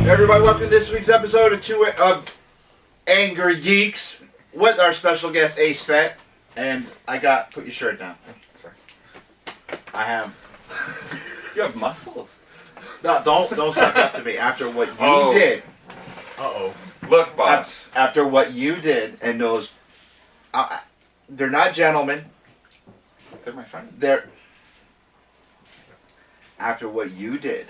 Everybody, welcome to this week's episode of Angrygeeks with our special guest Ace Fett. And put your shirt down. Sorry. I have. You have muscles. No, don't suck up to me after what you did. Look, boss. After what you did, and those, they're not gentlemen. They're my friend. After what you did.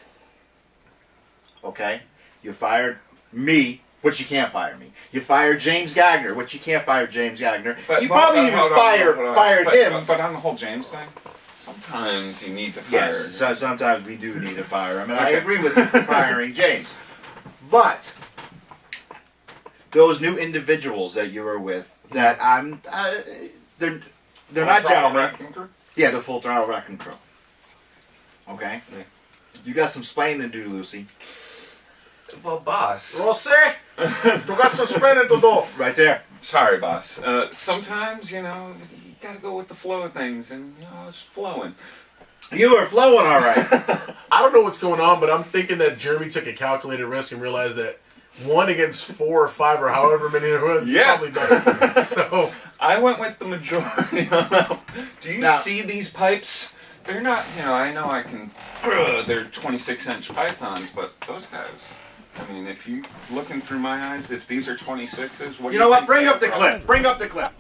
Okay, you fired me. Which you can't fire me. You fired James Gagner, which you can't fire James Gagner. You probably even fired him. But on the whole James thing, sometimes you need to fire. Yes, so sometimes we do need to fire him. And I agree with firing James. But those new individuals that you were with, that they're not gentlemen. Yeah, the Full Throttle Wrecking Crew. Okay? Yeah. You got some splaining to do, Lucy. Well, boss. Você, tu got some splaining to do. Right there. Sorry, boss. Sometimes, you gotta go with the flow of things, and, it's flowing. You were flowing all right. I don't know what's going on, but I'm thinking that Jeremy took a calculated risk and realized that 1 against 4 or 5 or however many there was is probably better. So I went with the majority. Do you see these pipes? They're not, I know I can, they're 26-inch pythons, but those guys, I mean, if you looking through my eyes, if these are 26s, what do you know what? think Bring up the clip. Bring up the clip.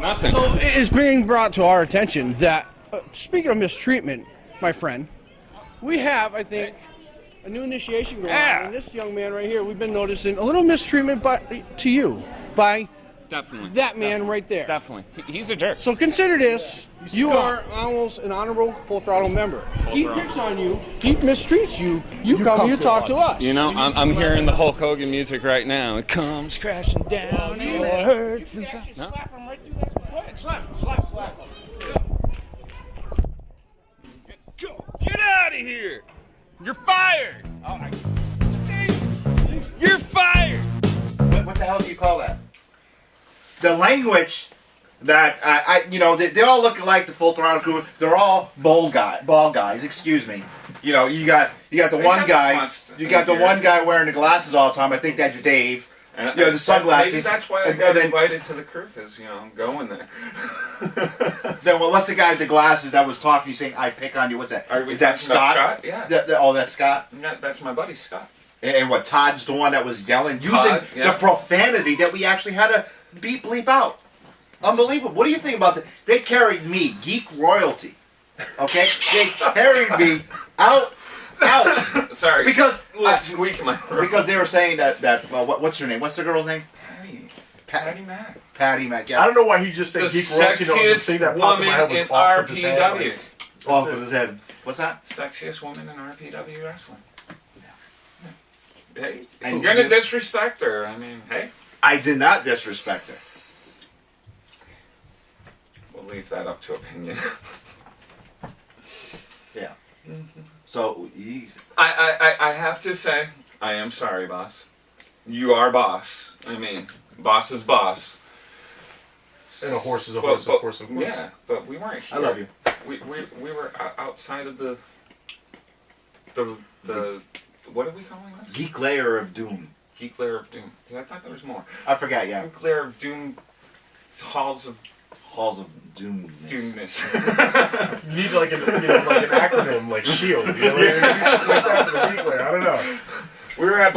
Nothing. So it is being brought to our attention that, speaking of mistreatment, my friend, we have, I think, a new initiation going on. And this young man right here, we've been noticing a little mistreatment by Definitely. that man right there. Definitely. He's a jerk. So consider this, you are almost an honorable Full Throttle member. He picks on you, he mistreats you, you talk to us. I'm hearing the Hulk Hogan music right now. It comes crashing down and it hurts inside. No? Slap him right through that. Go ahead, slap him. Get out of here! You're fired! You're fired! What the hell do you call that? The language that they all look like the Full Throttle Crew. They're all bald guys. Excuse me. You got the one guy. You got the one guy wearing the glasses all the time. I think that's Dave. The sunglasses. Maybe that's why I got invited to the crew, because I'm going there. Then what's the guy with the glasses that was talking? You saying I pick on you? What's that? Is that Scott? Yeah. That's Scott. That's my buddy Scott. And what? Todd's the one that was yelling, using the profanity that we actually had to bleep out. Unbelievable. What do you think about that? They carried me, geek royalty. Okay, they carried me out. Sorry. Because because they were saying that what's her name? What's the girl's name? Patty Mac. Patty Mac. Yeah. I don't know why he just said geek royalty. The thing that popped in my head was off of his head. Off of his head. What's that? Sexiest woman in RPW wrestling. Hey, if you're gonna disrespect her, I mean, hey. I did not disrespect her. We'll leave that up to opinion. Yeah. So I have to say, I am sorry, boss. You are boss. I mean, boss is boss. And a horse is a horse, of course. Yeah, but we weren't here. I love you. We were outside of the what are we calling this? Geek Layer of Doom. Geek Layer of Doom. Yeah, I thought there was more. I forgot. Yeah. Geek Layer of Doom. Halls of Doomness. You need like an acronym like SHIELD. Something like that for the geek layer. I don't know. We're at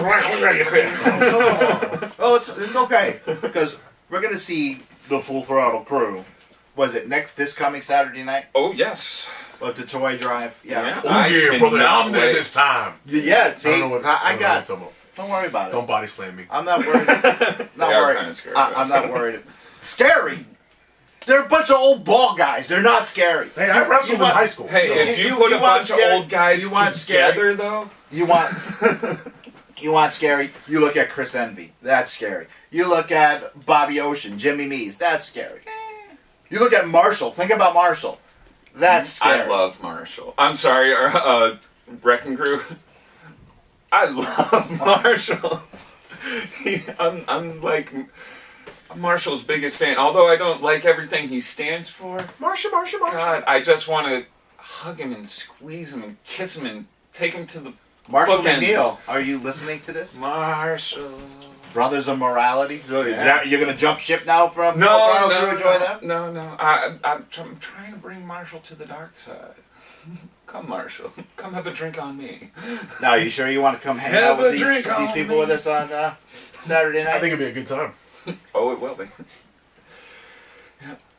Oh, it's okay because we're gonna see the Full Throttle Crew. Was it this coming Saturday night? Oh yes. At the Toy Drive. Yeah. Oh yeah, brother. I'm there this time. Yeah. See, I don't know what Don't worry about it. Don't body slam me. I'm not worried. Kind of scary, I'm not worried. Scary. They're a bunch of old bald guys. They're not scary. Hey, I wrestled in high school. Hey, so. if you put a bunch of old guys together, though, you want scary. You look at Chris Envy. That's scary. You look at Bobby Ocean, Jimmy Meese. That's scary. You look at Marshall. Think about Marshall. That's scary. I love Marshall. I'm sorry, Wrecking Crew. I love Marshall. I'm like Marshall's biggest fan. Although I don't like everything he stands for. Marshall. God, I just want to hug him and squeeze him and kiss him and take him to the Marshall bookends. McNeil, are you listening to this? Marshall. Brothers of Morality. So is that, you're gonna jump ship now from? No. Enjoy that? No. I'm trying to bring Marshall to the dark side. Come, Marshall. Come have a drink on me. Now, are you sure you want to come hang out with these people with us on Saturday night? I think it'd be a good time. Oh, it will be.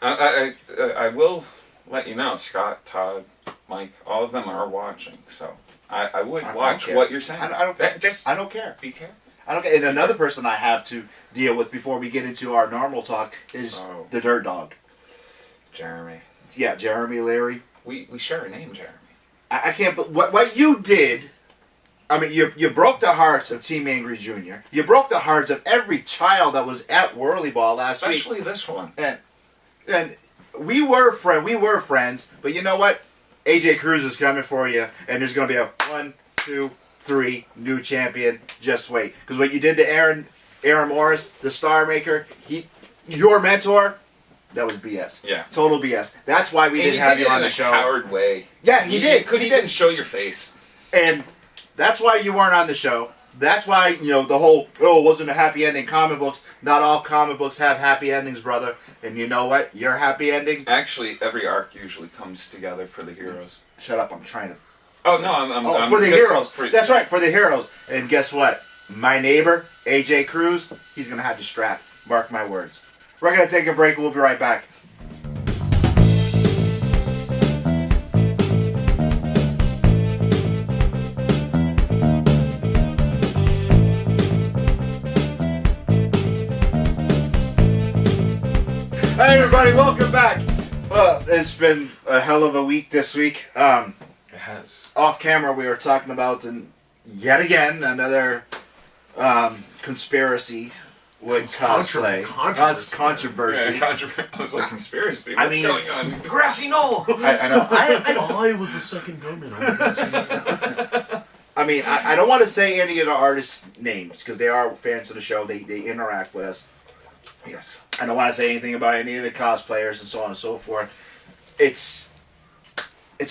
I will let you know, Scott, Todd, Mike, all of them are watching, so I would watch what you're saying. I don't care. Be careful. I don't care. And another person I have to deal with before we get into our normal talk is the Dirt Dog. Jeremy. Yeah, Jeremy Leary. We share a name, Jeremy. I can't. But what you did. I mean, you broke the hearts of Team Angry Jr. You broke the hearts of every child that was at Whirly Ball last week. Especially this one. And we were friends. But you know what? AJ Cruz is coming for you, and there's going to be a 1, 2, 3 new champion. Just wait, because what you did to Aaron Morris, the Star Maker, your mentor. That was BS. Yeah. Total BS. That's why we didn't have you on the show. In a coward way. Yeah, he did. You couldn't even show your face. And that's why you weren't on the show. That's why, the whole, it wasn't a happy ending comic books. Not all comic books have happy endings, brother. And you know what? Your happy ending? Actually, every arc usually comes together for the heroes. Shut up, I'm trying to... Oh, no, I'm for the heroes. That's right, for the heroes. And guess what? My neighbor, AJ Cruz, he's going to have the strap. Mark my words. We're going to take a break. We'll be right back. Hey everybody, welcome back. Well, it's been a hell of a week this week. It has. Off camera, we were talking about, yet again, another conspiracy with cosplay. Controversy. Yeah, I was like, conspiracy? I What's mean, going on? The grassy knoll! I know. I was the second gunman. I mean, I don't want to say any of the artists' names, because they are fans of the show. They interact with us. Yes. I don't want to say anything about any of the cosplayers and so on and so forth. It's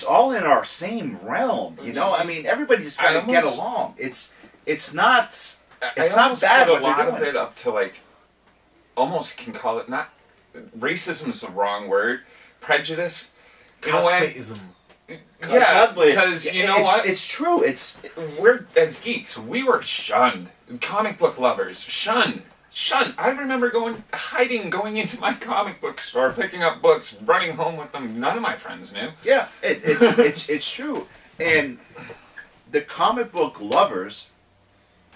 all in our same realm, you know. I mean, everybody just got to get along. It's not bad put what a lot you're of doing. it up to like, almost can call it not racism is the wrong word. Prejudice. In a way. Cosplayism. Yeah, Cosplay. because you know what? It's true. We're as geeks. We were shunned. Comic book lovers shunned. I remember going into my comic book store, picking up books, running home with them. None of my friends knew. Yeah, it's true. And the comic book lovers,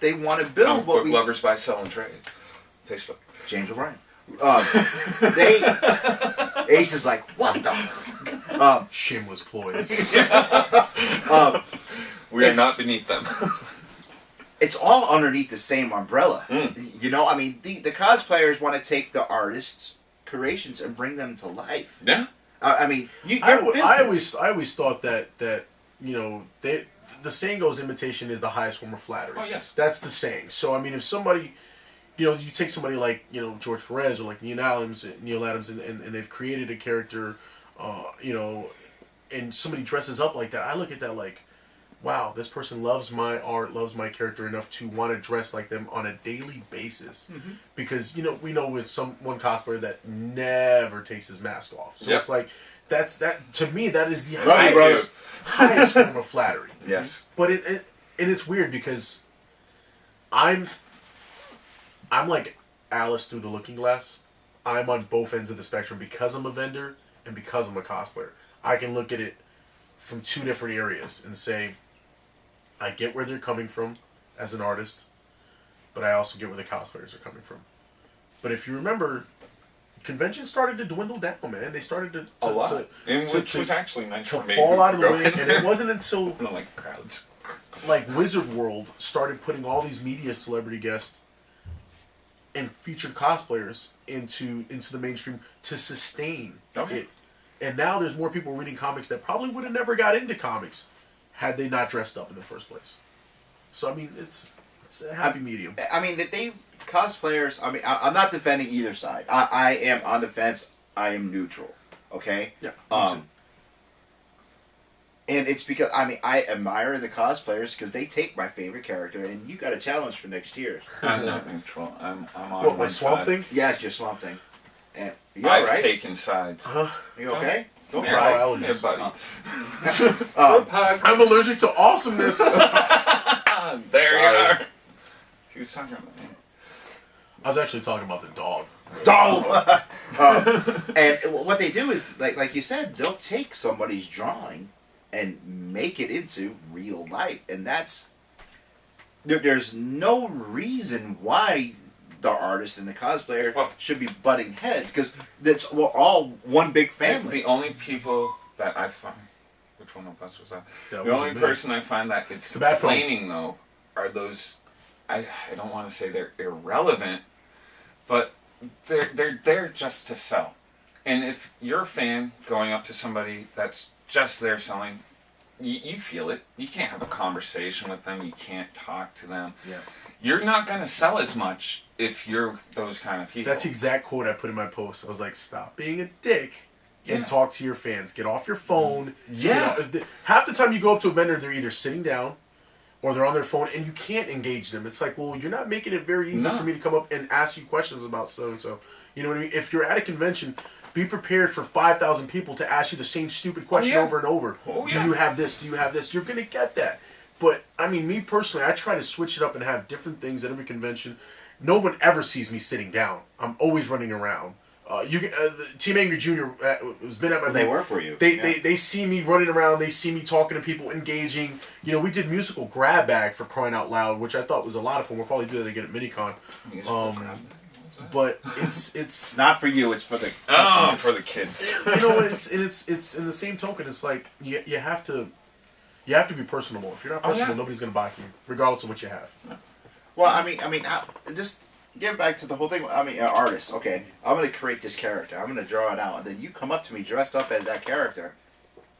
they want to build Comic book lovers buy, sell, and trade. Facebook. James O'Brien. Ace is like, what the? Shameless ploys. We are not beneath them. It's all underneath the same umbrella. You know, I mean, the cosplayers want to take the artists' creations and bring them to life. Yeah. I mean, I always thought that the saying goes, imitation is the highest form of flattery. Oh, yes. That's the saying. So, I mean, if somebody, you take somebody like, George Perez or like Neil Adams, and they've created a character, and somebody dresses up like that, I look at that like, wow, this person loves my art, loves my character enough to want to dress like them on a daily basis. Mm-hmm. Because, we know with one cosplayer that never takes his mask off. So it's like, to me, that is the highest form of flattery. Yes. But it's weird because I'm like Alice through the looking glass. I'm on both ends of the spectrum because I'm a vendor and because I'm a cosplayer. I can look at it from two different areas and say, I get where they're coming from as an artist, but I also get where the cosplayers are coming from. But if you remember, conventions started to dwindle down, man. They started to which was actually nice to for me fall out of the go way, and it wasn't until like crowds, like Wizard World started putting all these media celebrity guests and featured cosplayers into the mainstream to sustain it. And now there's more people reading comics that probably would have never got into comics had they not dressed up in the first place. So, I mean, it's a happy medium. I mean, cosplayers, I mean, I'm not defending either side. I am on the fence. I am neutral. Okay? Yeah. And it's because, I mean, I admire the cosplayers because they take my favorite character, and you got a challenge for next year. I'm not neutral. I'm on What, my one Swamp side. Thing? Yes, your Swamp Thing. And you I've alright? taken sides. You okay? Don't Yeah, cry. allergies. yeah, buddy. Um, I'm allergic to awesomeness. There Sorry. you are. He was talking about me. I was actually talking about the dog. Dog! And what they do is, like you said, they'll take somebody's drawing and make it into real life. And that's... There's no reason why the artist and the cosplayer should be butting heads, because we're all one big family. The only people that I find... Which one of us was that? That The only wasn't me. person I find that is It's the bad phone. complaining, though, are those... I don't want to say they're irrelevant, but they're there just to sell. And if you're a fan going up to somebody that's just there selling, you feel it. You can't have a conversation with them. You can't talk to them. Yeah. You're not going to sell as much if you're those kind of people. That's the exact quote I put in my post. I was like, stop being a dick and Yeah. talk to your fans. Get off your phone. Yeah. Half the time you go up to a vendor, they're either sitting down or they're on their phone, and you can't engage them. It's like, well, you're not making it very easy No. for me to come up and ask you questions about so-and-so. You know what I mean? If you're at a convention, be prepared for 5,000 people to ask you the same stupid question yeah. over and over. Oh, Do yeah. you have this? Do you have this? You're going to get that. But, I mean, me personally, I try to switch it up and have different things at every convention. No one ever sees me sitting down. I'm always running around. Team Angry Jr. Has been at my They booth. were for you. They see me running around. They see me talking to people, engaging. You know, we did musical grab bag for crying out loud, which I thought was a lot of fun. We'll probably do that again at MiniCon. But it's Not for you, it's for the Oh, customers. for the kids. you know it's in the same token. It's like you have to be personable. If you're not personable, yeah. nobody's gonna buy from you, regardless of what you have. Well, I mean, just get back to the whole thing. I mean, an artist. Okay, I'm gonna create this character. I'm gonna draw it out, and then you come up to me dressed up as that character.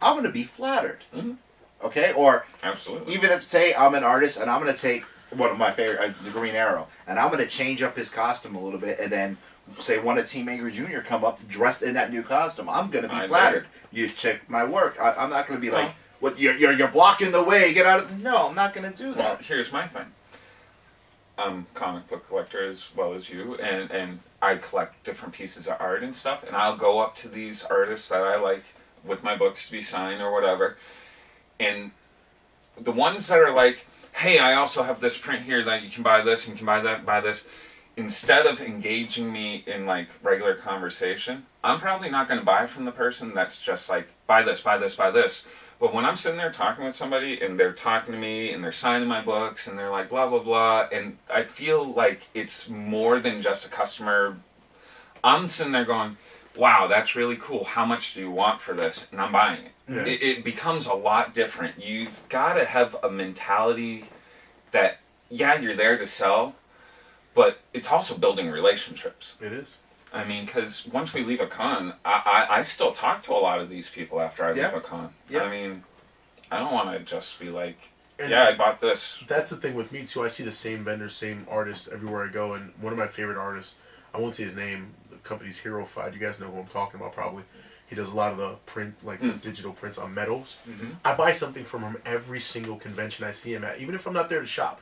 I'm gonna be flattered. Mhm. Okay, or Absolutely. even if say I'm an artist and I'm gonna take one of my favorite, the Green Arrow, and I'm gonna change up his costume a little bit, and then say one of Team Angry Jr. come up dressed in that new costume. I'm gonna be I flattered. You check my work. I'm not gonna be like, what? You're blocking the way. Get out of. No, I'm not gonna do Well, that. here's my thing. I'm a comic book collector as well as you, and I collect different pieces of art and stuff, and I'll go up to these artists that I like with my books to be signed or whatever, and the ones that are like, hey, I also have this print here that you can buy this and you can buy that, buy this, instead of engaging me in like regular conversation, I'm probably not going to buy from the person that's just like, buy this, buy this, buy this. But when I'm sitting there talking with somebody and they're talking to me and they're signing my books and they're like blah, blah, blah, and I feel like it's more than just a customer. I'm sitting there going, wow, that's really cool. How much do you want for this? And I'm buying it. Yeah. It becomes a lot different. You've got to have a mentality that, yeah, you're there to sell, but it's also building relationships. It is. I mean, because once we leave a con, I still talk to a lot of these people after I Yeah. leave a con. Yeah. I mean, I don't want to just be like, And yeah, I bought this. That's the thing with me too. I see the same vendors, same artists everywhere I go, and one of my favorite artists, I won't say his name, the company's Hero 5. You guys know who I'm talking about probably. He does a lot of the print, like the digital prints on metals. Mhm. I buy something from him every single convention I see him at, even if I'm not there to shop,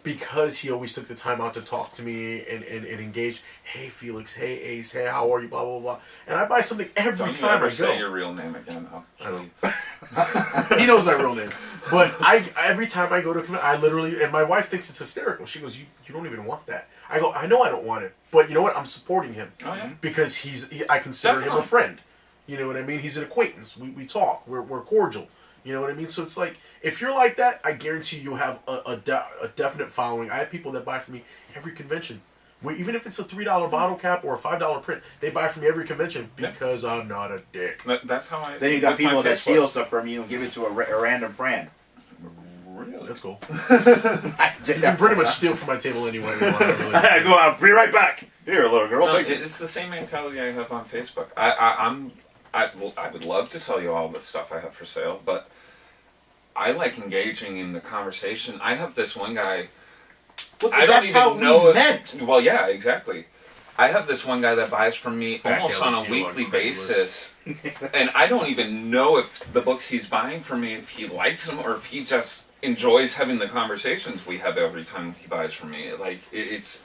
because he always took the time out to talk to me and engage. Hey Felix, hey Ace, hey how are you, blah blah blah. And I buy something every Don't you time ever I say go. your real name again, though. I don't. He knows my real name, but every time I go to I literally, and my wife thinks it's hysterical. She goes, "You don't even want that." I go, "I know I don't want it, but you know what? I'm supporting him Oh, yeah. because I consider him a Definitely. friend. You know what I mean? He's an acquaintance. We talk. We're cordial. You know what I mean? So it's like, if you're like that, I guarantee you'll have a definite following. I have people that buy from me every convention. Even if it's a $3 bottle cap or a $5 print, they buy from me every convention because I'm not a dick. That's how I. Then you got with my people that Facebook. steal stuff from you and give it to a random friend. Really? That's cool. I did You that can pretty one much time. steal from my table anywhere you want. I go out, be right back. Here, little girl, No, take it's this. the same mentality I have on Facebook. I'm I would love to sell you all the stuff I have for sale, but I like engaging in the conversation. I have this one guy. Well, I that's don't even how know we if, met. Well, yeah, exactly. I have this one guy that buys from me Back almost alley on a deal weekly on Craigslist. basis, and I don't even know if the books he's buying from me, if he likes them or if he just enjoys having the conversations we have every time he buys from me. Like it's.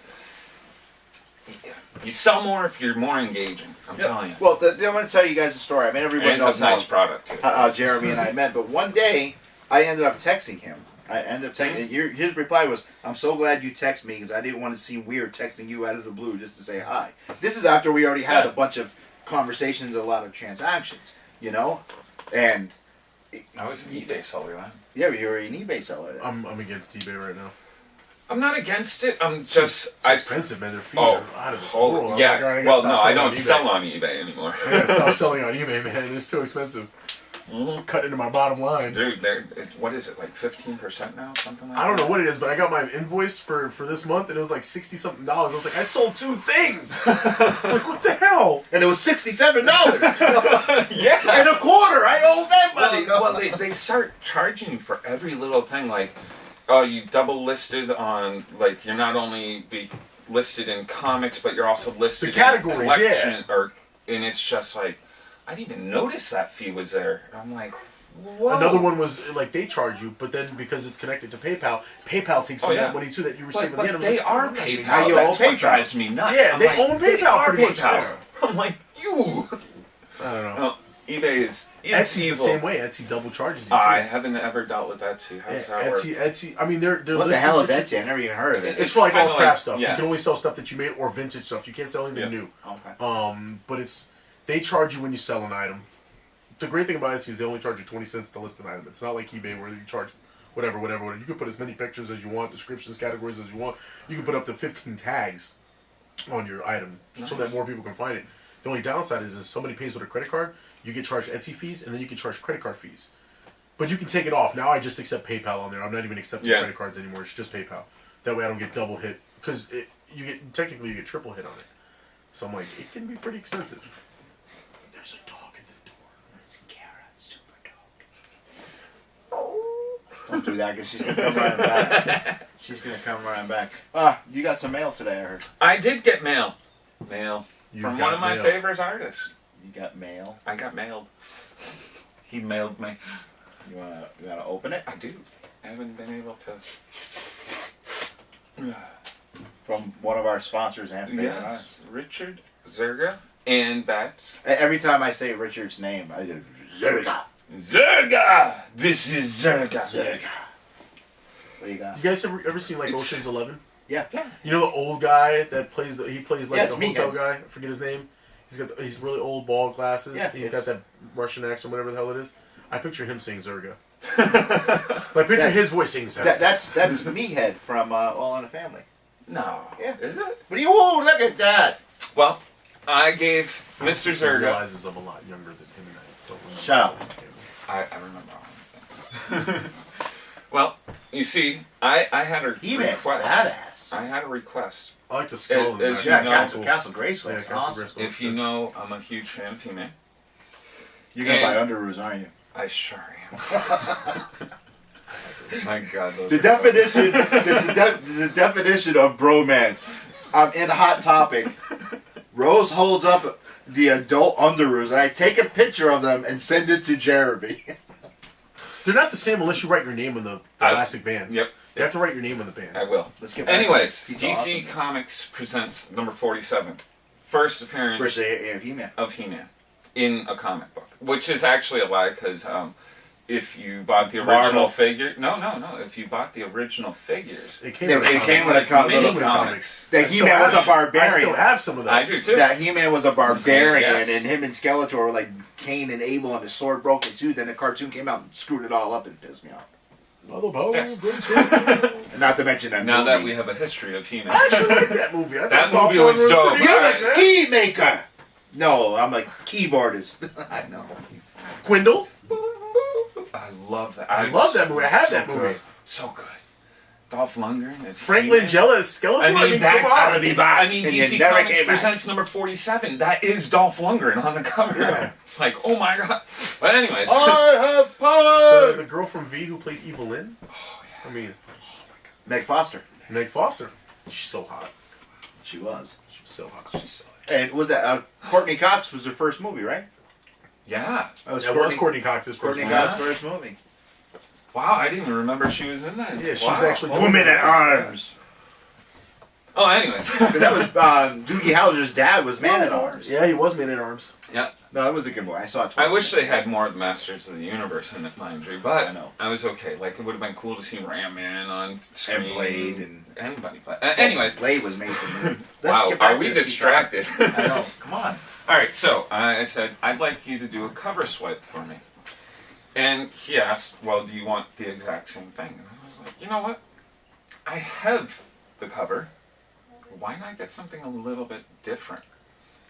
You sell more if you're more engaging. I'm telling you. Well, I'm going to tell you guys a story. I mean, everybody And knows has nice product too. how Jeremy and I met, but one day I ended up texting him. His reply was, "I'm so glad you text me because I didn't want to seem weird texting you out of the blue just to say hi." This is after we already had a bunch of conversations, a lot of transactions, you know, and I was an eBay seller then. yeah, but you're an eBay seller. Then. I'm against eBay right now. I'm not against it. I'm It's just expensive, man. Their fees are out of this world. I'm yeah. like, all right, I gotta Well, stop no, I selling don't on eBay. sell on eBay anymore. I gotta stop selling on eBay, man. It's too expensive. Cut into my bottom line. Dude, what is it, like 15% now? Something like that? I don't know what it is, but I got my invoice for this month, and it was like $60-something. I was like, I sold 2 things. Like, what the hell? And it was $67 Yeah. and a quarter. I owe them money. Well, they start charging you for every little thing. Like, oh, you double listed on, like, you're not only be listed in comics, but you're also listed The categories, in collection. And it's just like, I didn't even notice that fee was there. I'm like, whoa. Another one was like they charge you, but then because it's connected to PayPal takes some of that money too that you receive at the end. But I was they like, are oh, PayPal. Now you That's own what PayPal. drives me nuts. Yeah, I'm they like, own they PayPal are pretty much. PayPal. I'm like, you. I don't know. Well, eBay is Etsy's evil. the same way. Etsy double charges you too. I haven't ever dealt with Etsy. How does that work? Etsy. I mean, they're What the hell is listings- Etsy? I never even heard of it. It's for like kinda all craft like- stuff. yeah. You can only sell stuff that you made or vintage stuff. You can't sell anything Yeah. new. Okay. But they charge you when you sell an item. The great thing about Etsy is they only charge you 20 cents to list an item. It's not like eBay where you charge whatever. You can put as many pictures as you want, descriptions, categories as you want. You can put up to 15 tags on your item so that more people can find it. The only downside is if somebody pays with a credit card, you get charged Etsy fees, and then you can charge credit card fees. But you can take it off. Now I just accept PayPal on there. I'm not even accepting credit cards anymore. It's just PayPal. That way I don't get double hit. Because you get triple hit on it. So I'm like, it can be pretty expensive. There's a dog at the door. It's Kara, super dog. Don't do that because she's going to come running back. She's going to come running back. You got some mail today, I heard. I did get mail. You From got one of my mail. favorite artists. You got mail. I got mailed. He mailed me. You wanna open it? I do. I haven't been able to. From one of our sponsors and favorite Yes, artists. Richard Zerga and Bats. Every time I say Richard's name, I do Zerga. Zerga! This is Zerga. Zerga. What do you got? You guys ever seen like It's- Ocean's 11? Yeah. You know the old guy that plays like Yeah, it's the hotel Meathead. guy. I forget his name. He's really old, bald glasses. Yeah, He's it's- got that Russian accent, whatever the hell it is. I picture him saying Zerga. I picture his voice saying Zerga. That's Meathead from All in the Family. No. Yeah. Is it? What do you? Whoa! Look at that. Well, I gave Mr. He Zerga. realizes I'm a lot younger than him, and I don't remember. Shut up. I remember all of it. Well, you see, I had a He-Man's request. badass. I had a request. I like the skull. in the As back. you Yeah, know- Castle Grayskull. Yeah, It's Castle awesome. Grayskull. If you know, I'm a huge fan of He-Man. You're gonna And- buy underoos, aren't you? I sure am. My God, those The are definition, the definition of bromance. In Hot Topic, Rose holds up the adult underoos, and I take a picture of them and send it to Jeremy. They're not the same unless you write your name on the elastic band. Yep. You have to write your name on the band. I will. Let's get back to Anyways, He's DC awesome. Comics presents number 47. First appearance Versus He-Man. of He-Man in a comic book, which is actually a lie because if you bought the original Marvel. figure, no, if you bought the original figures, It came They- with it a came comic. with a comic. mini little comics. That I still He-Man was a have it. I still barbarian. have some of those. I do too. That He-Man was a barbarian, Yes. and him and Skeletor were like Cain and Abel, and his sword broke in two. Then the cartoon came out and screwed it all up and pissed me off. Mother Power, Yes. good stuff. And not to mention that Now movie. that we have a history of He-Man. I actually like that movie. I thought That Dolph movie was Lundgren dope. pretty You're good, a man. key maker. No, I'm a keyboardist. I know. Quindle. I love that. I love that movie. I had so that movie. Good. So good. Dolph Lundgren as Frank He-Man. Langella is Skeletor. I mean, come that's on. Gotta be back. I mean, and you DC never Comics came back. presents number 47. That is Dolph Lundgren on the cover. Yeah. It's like, oh my god. But anyways, I have power. The girl from V who played Evelyn. oh yeah. I mean, Meg Foster. Meg Foster. She's so hot. She was. She's so hot. She's so- And was that Courtney Cox was her first movie, right? yeah. That was That was Courtney Cox's first Courtney movie. Yeah. Cox's first movie. Wow, I didn't even remember she was in that. Yeah, she Wow. was actually- Woman at Arms. Oh, anyways. 'Cause that was Doogie Howser's dad was Man at Arms. Yeah, he was Man at Arms. yeah. No, it was a good movie. I saw it twice. I wish they had more of the Masters of the Universe in it, mind you, but I know. I was okay. Like, it would have been cool to see Ram Man on screen. And Blade and anybody. But, anyways. Blade was made for me. Wow, are we distracted? I know. Come on. Alright, so I said, I'd like you to do a cover swipe for me. And he asked, well, do you want the exact same thing? And I was like, you know what? I have the cover. Why not get something a little bit different?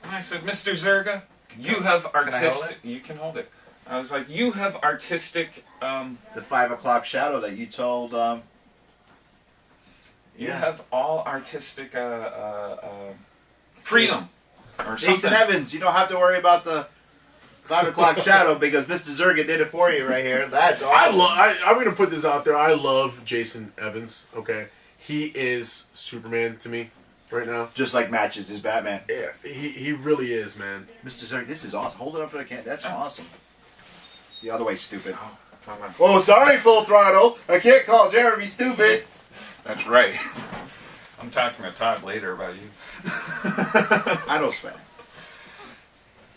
And I said, Mr. Zerga, you have I hold artistic... You can hold it. I was like, you have artistic... The 5 o'clock shadow that you told. You have all artistic freedom. Or Jason something. Evans, you don't have to worry about the 5 o'clock shadow because Mr. Zerga did it for you right here. That's awesome. I'm going to put this out there. I love Jason Evans. Okay, he is Superman to me right now. Just like matches his Batman. Yeah, he really is, man. Mr. Zerga, this is awesome. Hold it up for the camera. That's awesome. The other way, stupid. Come on. Oh, sorry, Full Throttle. I can't call Jeremy stupid. That's right. I'm talking to Todd later about you. I don't sweat.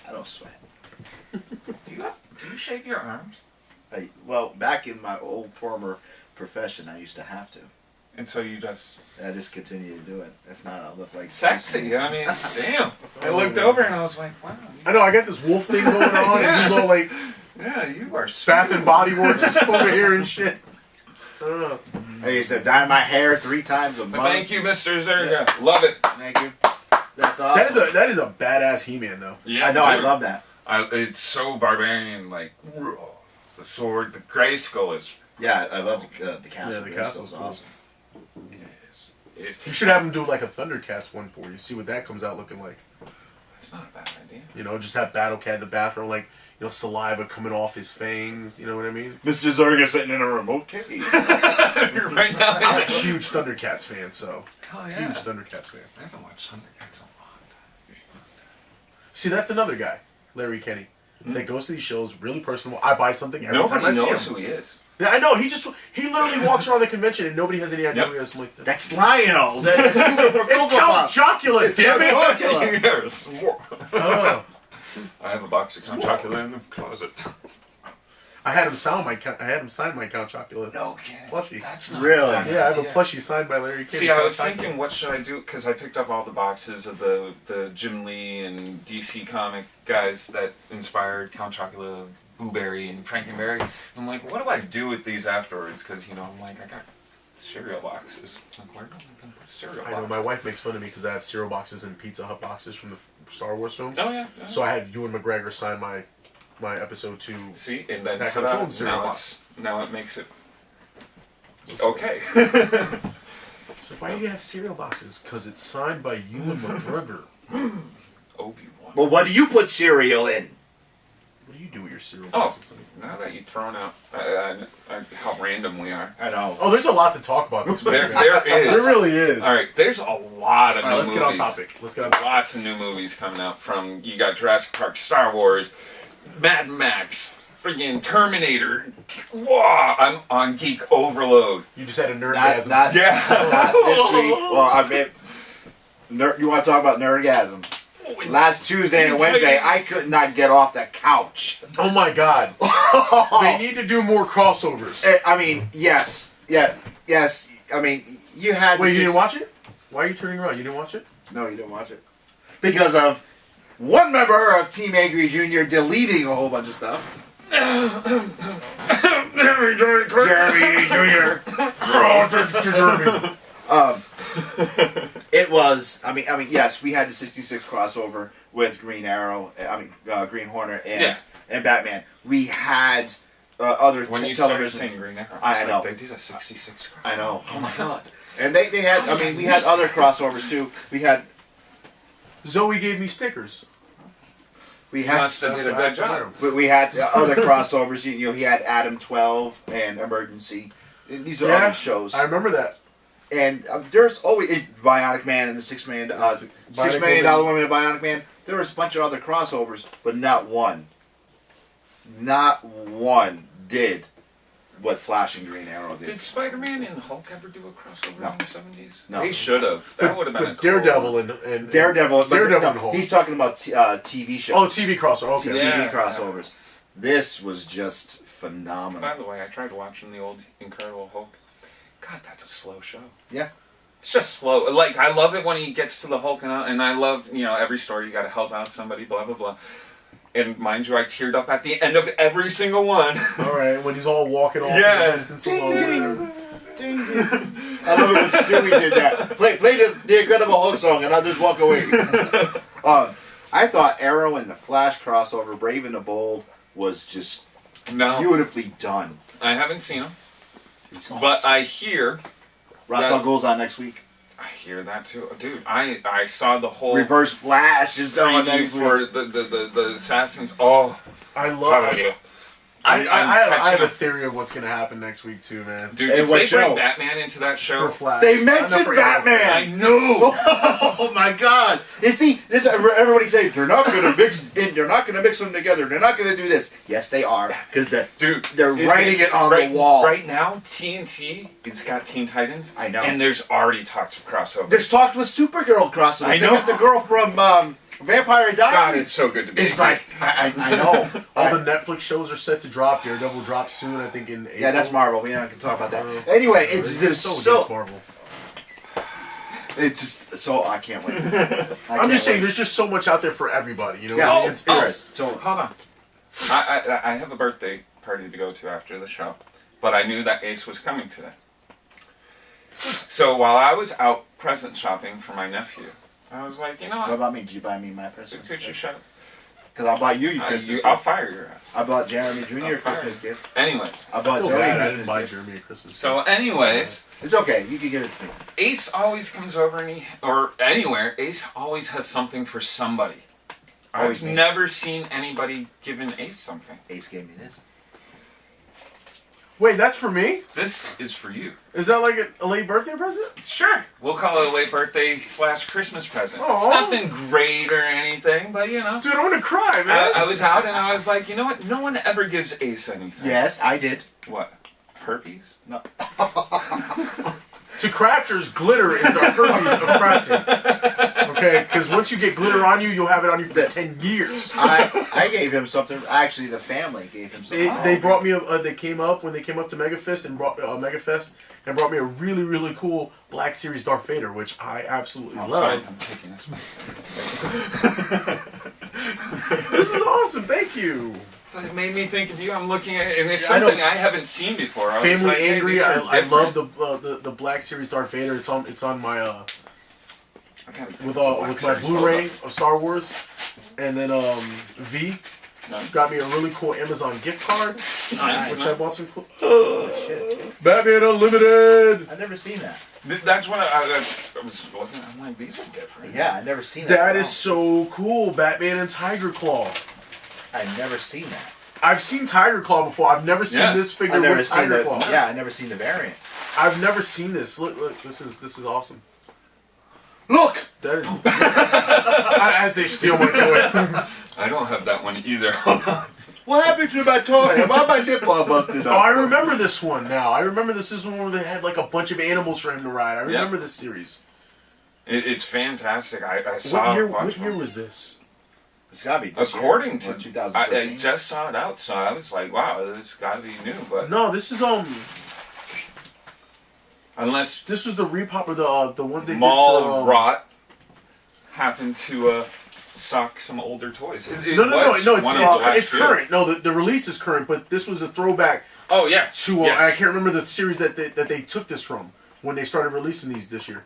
I don't sweat. Do you shave your arms? Well, back in my old former profession, I used to have to. And so you just I just continue to do it. If not, I'll look like sexy. I mean, damn. I looked over and I was like, wow. I know I got this wolf thing going on, and he's all like Yeah, you are Bath and Body Works over here and shit. Hey, you said dye my hair 3 times a month. Thank you, Mr. Zerga. Love it. Thank you. That's awesome. That is a badass He-Man though. Yeah, I know. I dude. love that. It's so barbarian. Like the sword, the gray skull is. Yeah, I love the castle. Yeah, the castle's cool. awesome. You should have him do like a Thundercats one for you. See what that comes out looking like. That's not a bad idea. You know, just have Battle Cat in the bathroom, like, you know, saliva coming off his fangs. You know what I mean? Mr. Zerga sitting in a remote cave. Right now. I'm a huge Thundercats fan, so Hell yeah. huge Thundercats fan. I haven't watched Thundercats in a long time. See, that's another guy, Larry Kenny, that goes to these shows, really personable. I buy something every time I Nobody see knows him. who he is. Yeah, I know. He literally walks around the convention and nobody has any idea who he is. I'm like, That's Lionel. That's it's Count Chocula, It's damn it! Count Chocula. Yes. Oh. I have a box of Count Chocula in the closet. I had him sign my Count Chocula. No kidding. Plushie. That's not Really? a bad Yeah, I have a idea. plushie signed by Larry Kenny. See, I was thinking, what should I do? Because I picked up all the boxes of the Jim Lee and DC comic guys that inspired Count Chocula, Boo Berry, and Frankenberry. I'm like, what do I do with these afterwards? Because, you know, I'm like, I got cereal boxes. I'm like, where am I going to put cereal I boxes? know, my wife makes fun of me because I have cereal boxes and Pizza Hut boxes from the Star Wars films. Oh, yeah. So I had Ewan McGregor sign my episode 2. See, and then Attack cut of the out, Clones cereal now, box. now it makes it okay. So why do you have cereal boxes? Because it's signed by Ewan McGregor. Obi-Wan. Well, what do you put cereal in? What do you do with your cereal Oh, boxes? now that you've thrown out how random we are. I know. Oh, there's a lot to talk about this There movie. is. There really is. All right, there's a lot of All right, new let's movies. get on topic. Let's get on topic. Lots of new movies coming out from, you got Jurassic Park, Star Wars, Mad Max, friggin' Terminator. Whoa, I'm on Geek Overload. You just had a Not, nerdgasm. not, Yeah. not this week. Well, I mean, you want to talk about nerdgasm? Last Tuesday and Wednesday, I could not get off the couch. Oh my god. They need to do more crossovers. I mean, yes. I mean, you had. Wait, you didn't watch it? Why are you turning around? You didn't watch it? No, you didn't watch it. Because of one member of Team Angry Jr. deleting a whole bunch of stuff. Jeremy Jr. It was. I mean, yes, we had the '66 crossover with Green Arrow. Green Hornet and Batman. We had other When you television. started saying Green Arrow, I know. They did a 66 crossover. I know. Oh my god. And they had. I mean, we had other crossovers too. We had. Zoe gave me stickers. We You had. must have did a good job. We had other crossovers. You know, he had Adam 12 and Emergency. And these are other shows. I remember that. And there's always Bionic Man and the $6 million Woman and Bionic Man. There was a bunch of other crossovers, but not one did what Flash and Green Arrow did. Did Spider-Man and Hulk ever do a crossover No. in the 70s? No. They should have. That would have been a cool Daredevil one. and Daredevil and no, Hulk. he's talking about TV shows. Oh, TV crossover. Okay. TV Yeah. crossovers. This was just phenomenal. By the way, I tried watching the old Incredible Hulk. God, that's a slow show. Yeah. It's just slow. Like, I love it when he gets to the Hulk, and I love, every story you got to help out somebody, blah, blah, blah. And mind you, I teared up at the end of every single one. All right, when he's all walking off Yeah. in the distance alone. Ding, ding. I love it when Stewie did that. Play the Incredible Hulk song and I'll just walk away. I thought Arrow and the Flash crossover, Brave and the Bold, was just No, beautifully done. I haven't seen him. It's But awesome. I hear Russell that- goes on next week. I hear that too. Dude, I saw the whole Reverse Flash is on preview next for week. the Assassins. Oh, I love it. I'm I have catching a up. theory of what's going to happen next week, too, man. Dude, Hey, if what they show? bring Batman into that show, For Flash. They Not mentioned for Arrow. Batman. I know. Oh my God! You see, this everybody say they're not gonna mix. They're not gonna mix them together. They're not gonna do this. Yes, they are, because Dude, they're writing it on right, the wall. Right now, TNT, it's got Teen Titans. I know. And there's already talks of crossover. There's talked with Supergirl crossover. I They know. got the girl from Vampire Diaries. God, it's so good to be. It's like I know. All the Netflix shows are set to drop. Daredevil drops soon, I think, in April. Yeah, that's Marvel. We're not gonna talk about that. Anyway, it's just against so. Marvel. It's just so I can't wait. I'm just saying, there's just so much out there for everybody. You know, Yeah, it's so Hold on. I have a birthday party to go to after the show, but I knew that Ace was coming today. So while I was out present shopping for my nephew, I was like, you know what what? about me? Did you buy me my present? Could you shut up? Because I bought you your Christmas I'll gift. fire your ass. I bought Jeremy Jr. a fire Christmas you. gift. Anyways, I bought I feel Joey bad a I didn't buy Christmas gift. Jeremy a Christmas so gift. anyways, It's okay. You can give it to me. Ace always comes over or anywhere, Ace always has something for somebody. Always I've me. never seen anybody giving Ace something. Ace gave me this. Wait, that's for me? This is for you. Is that like a late birthday present? Sure. We'll call it a late birthday / Christmas present. Aw. It's nothing great or anything, but Dude, I'm gonna cry, man. I was out and I was like, you know what? No one ever gives Ace anything. Yes, I did. What? Herpes? No. To crafters, glitter is the herpes of crafting. Okay? Because once you get glitter on you, you'll have it on you for 10 years. I gave him something. Actually, the family gave him something. They brought me they came up to Megafest and brought Megafest and brought me a really, really cool Black Series Darth Vader, which I absolutely love. Fine, I'm taking this one. This is awesome. Thank you. But it made me think of you. I'm looking at it, and it's I know. something I haven't seen before. I was Family like, hey, Angry. these are I love different. the Black Series Darth Vader. It's on my I gotta get with Black my Series. Blu-ray Hold of Star Wars, and then V No. got me a really cool Amazon gift card, on. which I bought some cool. Oh, shit. Batman Unlimited. I've never seen that. That's what I was looking at. I'm like, these are different. Yeah, I've never seen that. That is so cool. Batman and Tiger Claw. I've never seen that. I've seen Tiger Claw before. I've never seen Yeah. this figure I've never with seen Tiger the. Claw. Yeah, I've never seen the variant. I've never seen this. Look, this is awesome. Look. That is, as they steal my toy. I don't have that one either. What happened to my toy? Why my nipple busted Oh, up? I remember this one now. I remember this is one where they had like a bunch of animals for him to ride. I remember this series. It's fantastic. I saw. What year was this? It's gotta be. This According year, to 2013. I just saw it out, so I was like, wow, this gotta be new. But No, this is unless this was the repop of the one they Mall did for Rot happened to suck some older toys. It No, was one of last it's year. current. No, the release is current, but this was a throwback Oh yeah. to Yes. I can't remember the series that they took this from when they started releasing these this year.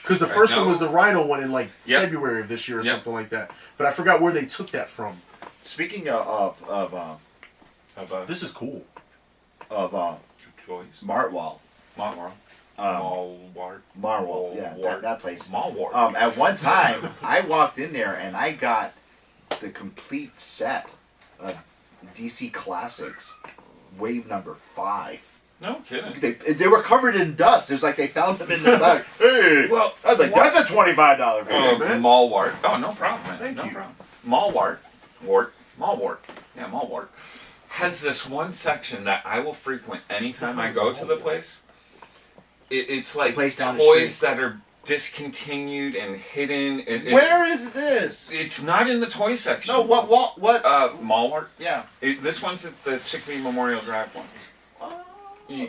Because the first one was the Rhino one in like Yep. February of this year or Yep. something like that. But I forgot where they took that from. Speaking of Of This is cool. of choice. Martwall. Martwall. Malwart. Marwall, yeah, that place. Malwart. At one time, I walked in there and I got the complete set of DC Classics, wave number 5. No kidding. They were covered in dust. It's like they found them in the bag. Hey, Well, I was like, that's a $25 video, man. Malwart. Oh, no problem, man. Thank no you. problem. Malwart. Malwart. Yeah, Malwart. Has this one section that I will frequent anytime I go to the place. It's like Place down the toys street. that are discontinued and hidden. Where is this? It's not in the toy section. No, what? Malwart. Yeah. This one's at the Chickpea Memorial Drive one.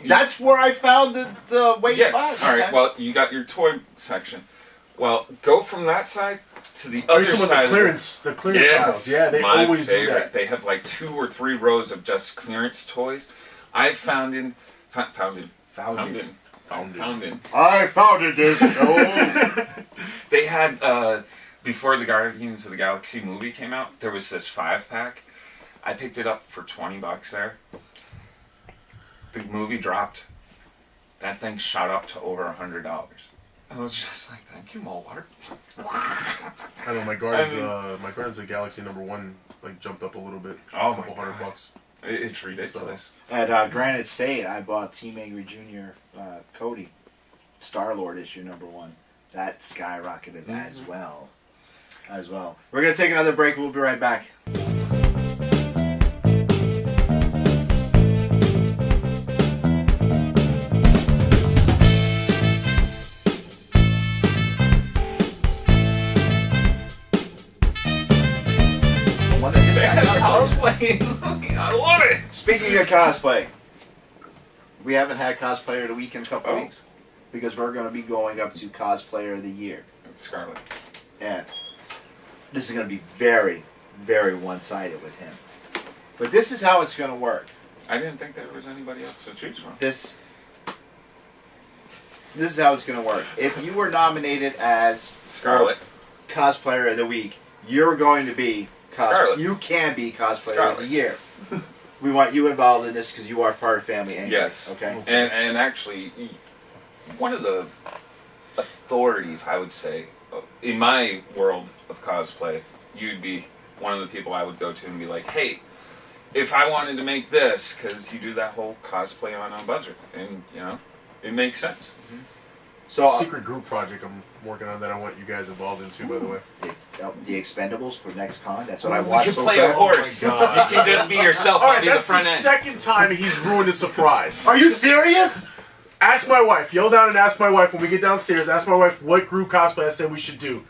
That's where I found the wave Yes. 5. All right. Okay. Well, you got your toy section. Well, go from that side to the Oh, other you're talking side. about the clearance aisles. Yeah, they my always favorite. do that. They have like 2 or 3 rows of just clearance toys. I've found in. Found it. I founded this show. They had before the Guardians of the Galaxy movie came out. There was this 5-pack. I picked it up for $20 there. The movie dropped. That thing shot up to over $100. I was just like, "Thank you, Malwart." I know my Guardians of the Galaxy #1 like jumped up a little bit. Oh a couple my $100 God. bucks. It's ridiculous. At Granite State, I bought Team Angry Jr. Cody, Star-Lord issue #1. That skyrocketed as well. We're going to take another break. We'll be right back. I love it. Speaking of cosplay, we haven't had Cosplayer of the Week in a couple Oh. weeks because we're going to be going up to Cosplayer of the Year. Scarlet. And this is going to be very, very one-sided with him. But this is how it's going to work. I didn't think there was anybody else to choose from. This is how it's going to work. If you were nominated as Scarlet. Cosplayer of the Week, you're going to be Scarlet. You can be Cosplayer Scarlet. of the Year. We want you involved in this because you are part of family anyway. Yes. Okay. And actually, one of the authorities, I would say, in my world of cosplay, you'd be one of the people I would go to and be like, "Hey, if I wanted to make this," because you do that whole cosplay on a budget, and it makes sense. So secret group project I'm working on that I want you guys involved in too, by the way. the Expendables for next con. That's what I want. You can play a horse. Oh my God. You can just be yourself. All I'll right, be the that's the front end. second time he's ruined a surprise. Are you serious? Ask my wife. Yell down and ask my wife when we get downstairs. Ask my wife what group cosplay I said we should do.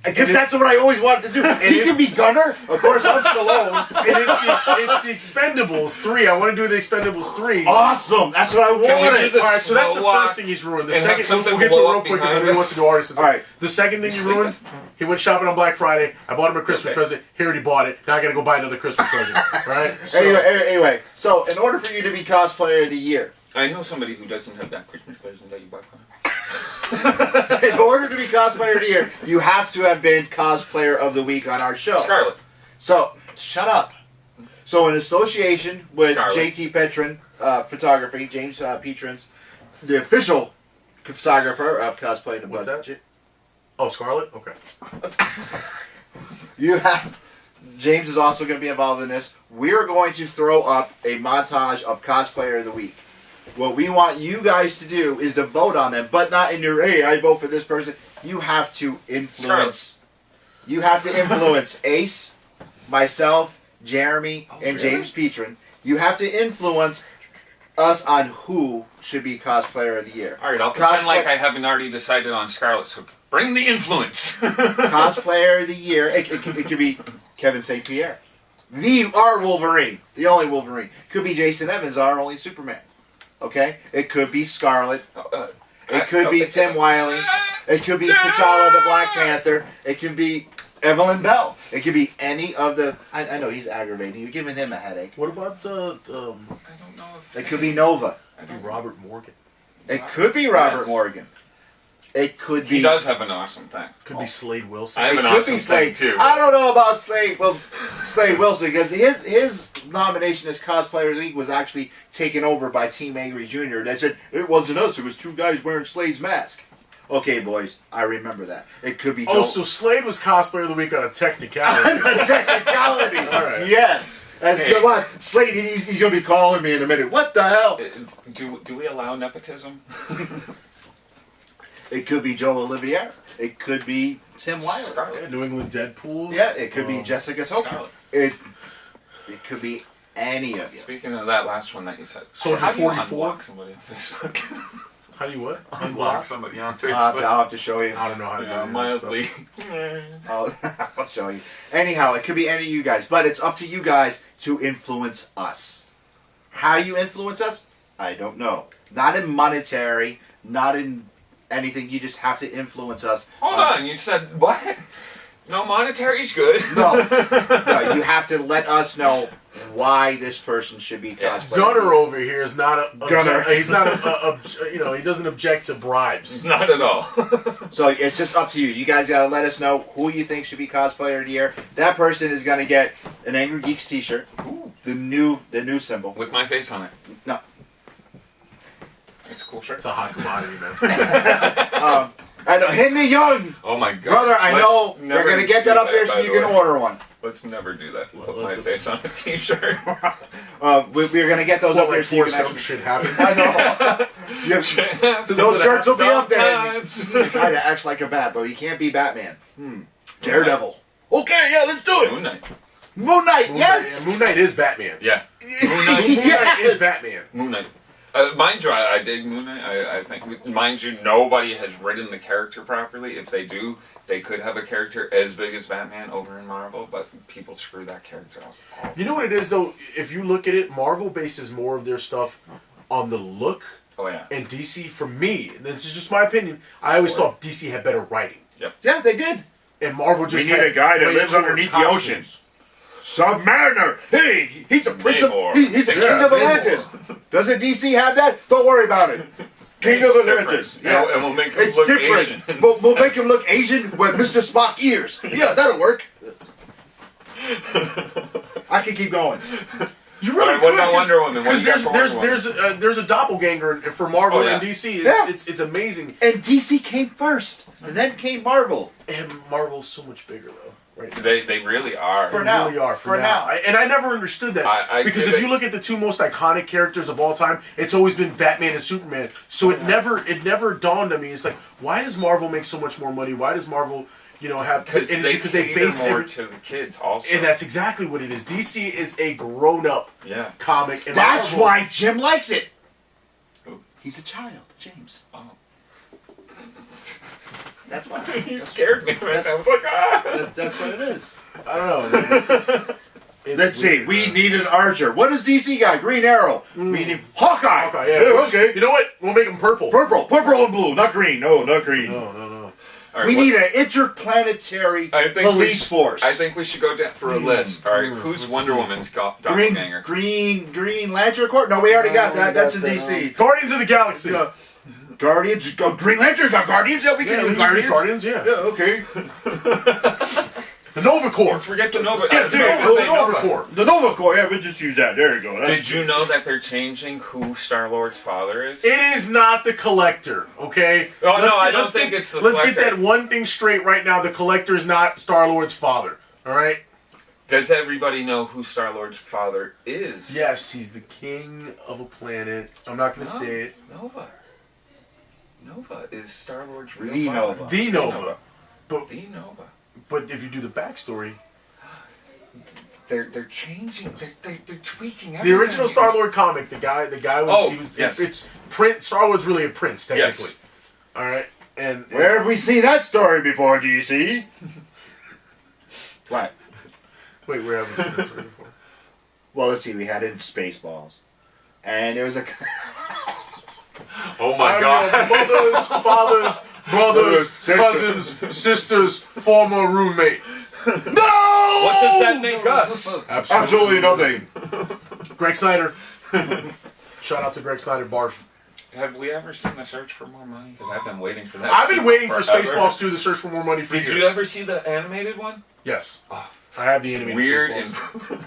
Because that's what I always wanted to do. He can be Gunner. Of course, I'm Stallone. And it's the Expendables 3. I want to do the Expendables 3. Awesome. That's what I Can we wanted. do the All right, so that's the slow walk first thing he's ruined. The and have second, something we'll get to it blow real up quick because I know behind he wants to do artists. All right. The second thing he ruined, he went shopping on Black Friday. I bought him a Christmas present. He already bought it. Now I got to go buy another Christmas present. All right. So, Anyway, so in order for you to be Cosplayer of the Year, I know somebody who doesn't have that Christmas present that you bought for him. in order to be Cosplayer of the Year, you have to have been Cosplayer of the Week on our show. Scarlet. So, shut up. So, in association with Scarlet. JT Petrin Photography, James Petrins, the official photographer of Cosplay in the What's Budget. oh, Scarlet? Okay. You have James is also going to be involved in this. We're going to throw up a montage of Cosplayer of the Week. What we want you guys to do is to vote on them, but not in your, hey, I vote for this person. You have to influence. You have to influence Ace, myself, Jeremy, and really? James Petrin. You have to influence us on who should be Cosplayer of the Year. All right, I'll pretend like I haven't already decided on Scarlet, so bring the influence. Cosplayer of the Year. It could be Kevin St. Pierre. Our Wolverine. The only Wolverine. Could be Jason Evans, our only Superman. Okay? It could be Scarlet. It could be Tim Wiley. It could be T'Challa the Black Panther. It could be Evelyn Bell. It could be any of the... I know he's aggravating. You're giving him a headache. What about I don't know if... It could be Nova. Robert Morgan? It could be Robert Yes. Morgan. It could be... He does have an awesome thing. Could be Slade Wilson. I have It an could awesome be thing, Slade too. I don't know about Slade. Well, Slade Wilson because his nomination as Cosplayer of the Week was actually taken over by Team Angry Jr. They said, it wasn't us, it was two guys wearing Slade's mask. Okay, boys, I remember that. It could be Joe. Oh, so Slade was Cosplayer of the Week on a technicality. On a technicality. All right. Yes. As Hey. Slade, he's going to be calling me in a minute. What the hell? Do we allow nepotism? It could be Joe Olivier. It could be Tim Wiley. Yeah, New England Deadpool. Yeah, it could be Jessica Toker. Scarlet. It could be any of you. Speaking of that last one that you said, Soldier how do you 44? unblock somebody on Facebook? How do you what? Unblock somebody on Facebook. I'll have to show you. I don't know how to do Yeah, that mildly. stuff. I'll show you. Anyhow, it could be any of you guys, but it's up to you guys to influence us. How you influence us, I don't know. Not in monetary, not in anything. You just have to influence us. Hold on, you said what? No, monetary's good. No, you have to let us know why this person should be Yeah. cosplaying. Gunner over here is not a Gunner. He's not he doesn't object to bribes. Not at all. So it's just up to you. You guys gotta let us know who you think should be cosplayer of the year. That person is gonna get an Angry Geeks T-shirt, the new symbol. With my face on it. No, It's a cool shirt. It's a hot commodity, man. I know. Henry Young, Oh my god. brother. I Let's know never we're gonna get do that up there by so the you can way. order one. Let's never do that. Put my face on a t-shirt. We're gonna get those up there so you can Forrest Gump actually. shit happens. I know. Those shirts will be up there. Sometimes. He kind of acts like a bat, but he can't be Batman. Daredevil. Okay, yeah, let's do it. Moon Knight. Moon Knight, yes. Moon Knight is Batman. Yeah. Moon Knight Yes. is Batman. Moon Knight. Mind you, I dig Moon Knight. I think, mind you, nobody has written the character properly. If they do, they could have a character as big as Batman over in Marvel, but people screw that character up. You know what it is though? If you look at it, Marvel bases more of their stuff on the look, Oh yeah. and DC, for me, this is just my opinion. I always thought DC had better writing, Yeah, they did. and Marvel just. We need had a guy that way lives cooler underneath the costumes. ocean. Submariner. Hey, he's a prince of. Namor. He's a king Yeah, of Namor. Atlantis. Doesn't DC have that? Don't worry about it. King of It's Atlantis. different. And we'll make him It's look different. Asian. But we'll make him look Asian with Mr. Spock ears. Yeah, that'll work. I can keep going. You really Alright, what could, about Wonder Woman? What Because do you got for Wonder Woman? there's a doppelganger for Marvel Oh, yeah. and DC. Yeah. It's amazing, And DC came first, and then came Marvel. and Marvel's so much bigger though. Right now. They really are. For They now. really are For now. And I never understood that I because give if it- you look at the two most iconic characters of all time, it's always been Batman and Superman. So it never dawned on me. It's like, why does Marvel make so much more money? Why does Marvel, have? Because and it's they because they cater base more it, to the kids also. and that's exactly what it is. DC is a grown-up Yeah. comic, and That's Marvel- why Jim likes it. Who? He's a child, James. Oh. That's why. You scared me, man. I was like, ah! That's what it is. I don't know. It's just- it's Let's see. weird, We man. need an Archer. What does DC got? Green Arrow. We need Hawkeye. Hawkeye, yeah. Okay. You know what? We'll make them purple. Purple and blue. Not green. No, not green. No. All right, We what- need an interplanetary I think we police should- force. I think we should go down for a list. All right, who's Wonder Woman's doppelganger? Green Lantern Corps. No, we already got that. That's in DC. Guardians of the Galaxy. Guardians. Green Lantern got Guardians. Yeah, we can do Guardians. Yeah. Yeah, okay. The Nova Corps. Forget the Nova. Yeah, I was dude, about to The say Nova Nova. Corps. The Nova Corps. Yeah, we just use that. There you go. That's Did you know that they're changing who Star-Lord's father is? It is not the Collector, okay? Oh, no, I don't think it's the Let's get Collector. that one thing straight right now. The Collector is not Star-Lord's father, all right? Does everybody know who Star-Lord's father is? Yes, he's the king of a planet. I'm not going to No, say it. Nova. Nova is Star-Lord's real The father. Nova. The Nova. But, The Nova. but if you do the backstory, They're changing. They're tweaking the everything. original Star-Lord comic, the guy was, Oh, he was yes. it's Prince. Star-Lord's really a prince, technically. Yes. All right? And Where have we seen that story before, DC? What? Wait, where have we seen this story before? Well, let's see. We had it in Spaceballs. And it was a... Oh my I'm god. your mother's, father's, brothers, Sister. cousins, sisters, former roommate. No! What does that make us? Absolutely nothing. Greg Snyder. Shout out to Greg Snyder, Barf. Have we ever seen The Search for More Money? Because I've been waiting for that. I've been sequel waiting for forever. Spaceballs 2, The Search for More Money for Did years. you ever see the animated one? Yes. Oh, I have the animated weird Spaceballs.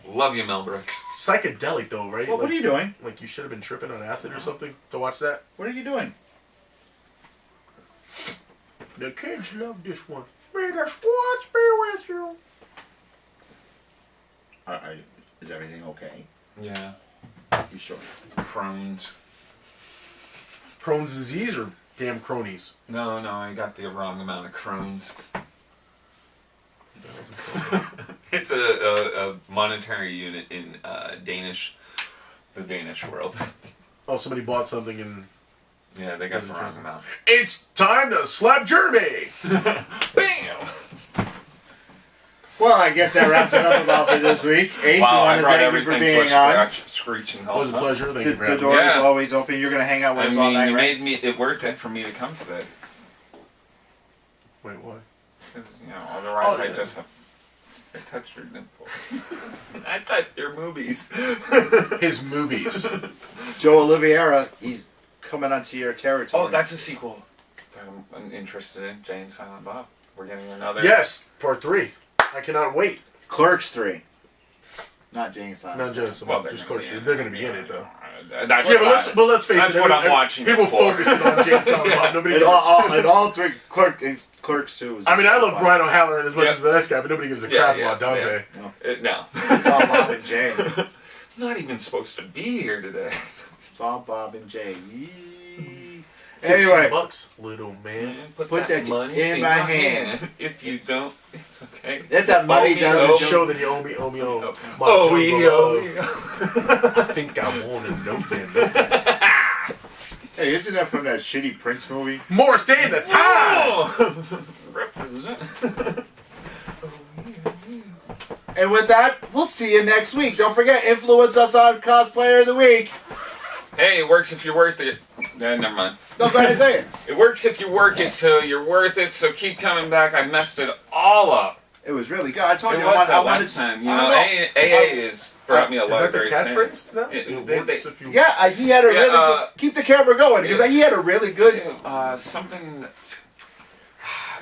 and Love you, Mel Brooks. Psychedelic though, right? Well, what are you doing? Like you should have been tripping on acid or something to watch that. What are you doing? The kids love this one. May the sports be with you. Is everything okay? Yeah. You sure? Crohn's. Crohn's disease or damn cronies? No, I got the wrong amount of Crohn's. It's a monetary unit in the Danish world. Oh, somebody bought something and... Yeah, they got the wrong amount. It's time to slap Jeremy! Bam! Well, I guess that wraps it up about for this week. Ace, Wow, we I want to brought thank you everything for to being a on. screeching It halt. was a pleasure. Thank you for The having door me. is Yeah. always open. You're going to hang out with I us mean, all night, you right? made it worth it for me to come today. Wait, what? Because, otherwise Oh, I yeah. just have... I touched your nipple. I touched your movies. His movies. Joe Oliveira, he's coming onto your territory. Oh, that's a sequel that I'm interested in. Jay and Silent Bob. We're getting another... Yes, part 3. I cannot wait. Clerks 3. Not Jane Silent. Not just, Well, just Clerks 3. They're going to be in it, though. That's Yeah, but let's face that's it. what I'm watching People it for. focusing on Jane Silent Bob. Nobody. And all three Clerks 2 was I mean, I love Brian O'Halloran as much Yeah. as the next guy, but nobody gives a Yeah, crap yeah, about Dante. No. It's all Bob and Jay. Not even supposed to be here today. It's all Bob and Jay. Yee. 15 Anyway, bucks, little man. Put that that money in my hand. If you don't, it's okay. if that money Oh, doesn't Show show, that you owe me, oh. My Oh, jungle yeah. love. I think I want to know that. hey, isn't that from that shitty Prince movie? More stay in the time. Oh. Represent. And with that, we'll see you next week. Don't forget, influence us on Cosplayer of the Week. Hey, it works if you're worth it. Never mind. No, go ahead and say it. It works if you work it, so you're worth it. So keep coming back. I messed it all up. It was really good. I told It you. was I that wanted last time. You I know, don't AA is brought me a Is lot that of the great catchphrase? No? It- It they- works they- if you... Yeah, he had a Yeah, really good... Keep the camera going, because he had a really good... Something that's...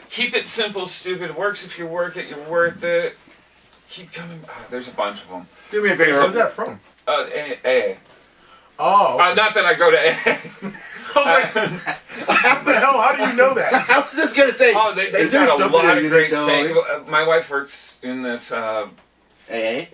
Keep it simple, stupid. Works if you work it, you're worth it. Keep coming... there's a bunch of them. Do me a favor. Where's that from? AA. Oh. Not that I go to AA. I was like, how the hell? How do you know that? I was just going to say... Oh, they is there got a something lot you of great didn't tell sayings. me? My wife works in this... AA?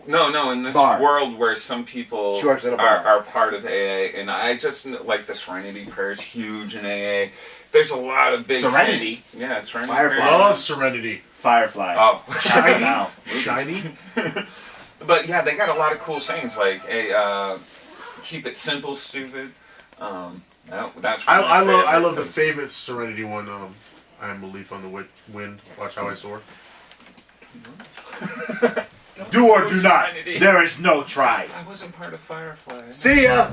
No, in this Bar. world where some people She works at a bar. are part of AA, and I just like the Serenity Prayer is huge in AA. There's a lot of big Serenity? sayings. Yeah, Serenity Firefly. Prayer. Love Serenity. Firefly. Oh, Shiny? Now. Shiny? but yeah, they got a lot of cool sayings like, "Hey, keep it simple, stupid." That's one of my I love the favorites. famous Serenity one. I am a leaf on the wind. Watch how I soar. Do or do not. Serenity. There is no try. I wasn't part of Firefly. See ya!